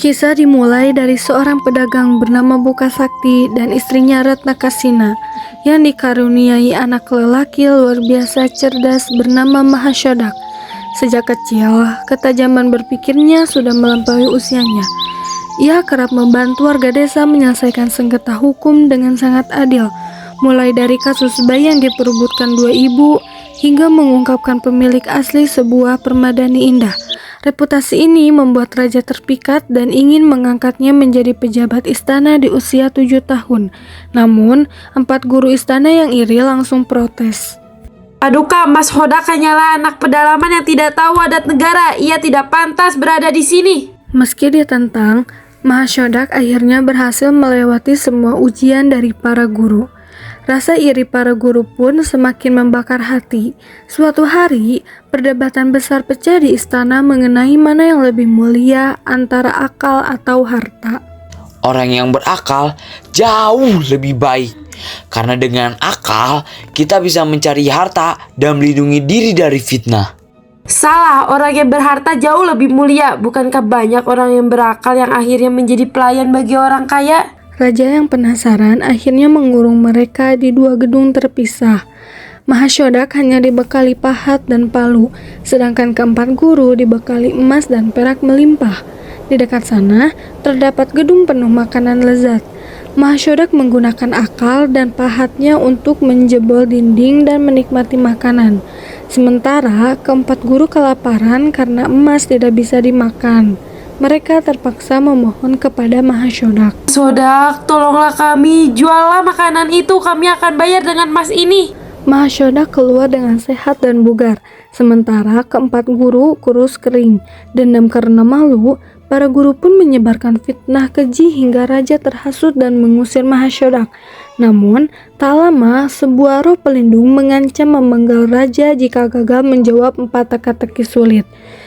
Kisah dimulai dari seorang pedagang bernama Buka Sakti dan istrinya Ratna Kasina yang dikaruniai anak lelaki luar biasa cerdas bernama Mahashodak. Sejak kecil, ketajaman berpikirnya sudah melampaui usianya. Ia kerap membantu warga desa menyelesaikan sengketa hukum dengan sangat adil, mulai dari kasus bayi yang diperebutkan dua ibu hingga mengungkapkan pemilik asli sebuah permadani indah. Reputasi ini membuat raja terpikat dan ingin mengangkatnya menjadi pejabat istana di usia 7 tahun. Namun, 4 guru istana yang iri langsung protes. Aduh Kak, Mas Hodak hanyalah anak pedalaman yang tidak tahu adat negara. Ia tidak pantas berada di sini. Meski ditentang, Mahashodak akhirnya berhasil melewati semua ujian dari para guru. Rasa iri para guru pun semakin membakar hati. Suatu hari, perdebatan besar pecah di istana mengenai mana yang lebih mulia antara akal atau harta. Orang yang berakal jauh lebih baik. Karena dengan akal, kita bisa mencari harta dan melindungi diri dari fitnah. Salah, orang yang berharta jauh lebih mulia. Bukankah banyak orang yang berakal yang akhirnya menjadi pelayan bagi orang kaya? Raja yang penasaran akhirnya mengurung mereka di 2 gedung terpisah. Mahashodak hanya dibekali pahat dan palu, sedangkan ke-4 guru dibekali emas dan perak melimpah. Di dekat sana, terdapat gedung penuh makanan lezat. Mahashodak menggunakan akal dan pahatnya untuk menjebol dinding dan menikmati makanan. Sementara ke-4 guru kelaparan karena emas tidak bisa dimakan. Mereka terpaksa memohon kepada Mahashodak. Sodak, tolonglah kami, juallah makanan itu, kami akan bayar dengan emas ini. Mahashodak keluar dengan sehat dan bugar, sementara ke-4 guru kurus kering. Dendam karena malu, para guru pun menyebarkan fitnah keji hingga raja terhasut dan mengusir Mahashodak. Namun, tak lama sebuah roh pelindung mengancam memenggal raja jika gagal menjawab 4 teka-teki sulit.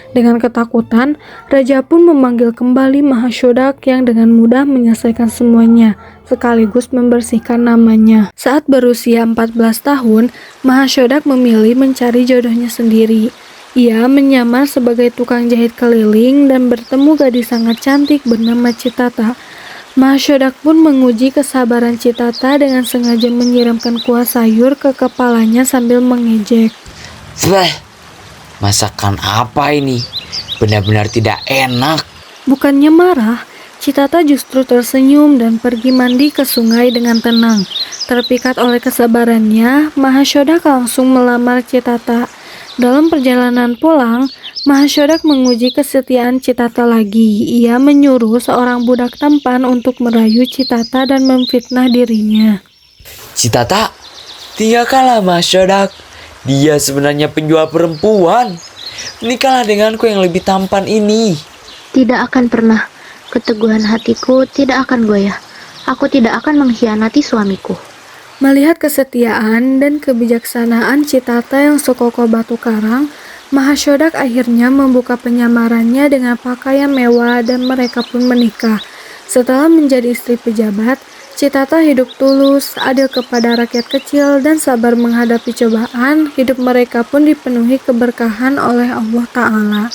Dengan ketakutan, raja pun memanggil kembali Mahashodak yang dengan mudah menyelesaikan semuanya, sekaligus membersihkan namanya. Saat berusia 14 tahun, Mahashodak memilih mencari jodohnya sendiri. Ia menyamar sebagai tukang jahit keliling dan bertemu gadis sangat cantik bernama Citata. Mahashodak pun menguji kesabaran Citata dengan sengaja menyiramkan kuah sayur ke kepalanya sambil mengejek. Masakan apa ini? Benar-benar tidak enak. Bukannya marah, Citata justru tersenyum dan pergi mandi ke sungai dengan tenang. Terpikat oleh kesabarannya, Mahashodak langsung melamar Citata. Dalam perjalanan pulang, Mahashodak menguji kesetiaan Citata lagi. Ia menyuruh seorang budak tampan untuk merayu Citata dan memfitnah dirinya. Citata, tinggalkanlah Mahashodak. Dia sebenarnya penjual perempuan. Menikahlah denganku yang lebih tampan ini. Tidak akan pernah. Keteguhan hatiku tidak akan goyah. Aku tidak akan mengkhianati suamiku. Melihat kesetiaan dan kebijaksanaan Citata yang sekokoh batu karang, Mahashodak akhirnya membuka penyamarannya dengan pakaian mewah dan mereka pun menikah. Setelah menjadi istri pejabat, Citata hidup tulus, adil kepada rakyat kecil, dan sabar menghadapi cobaan. Hidup mereka pun dipenuhi keberkahan oleh Allah Ta'ala.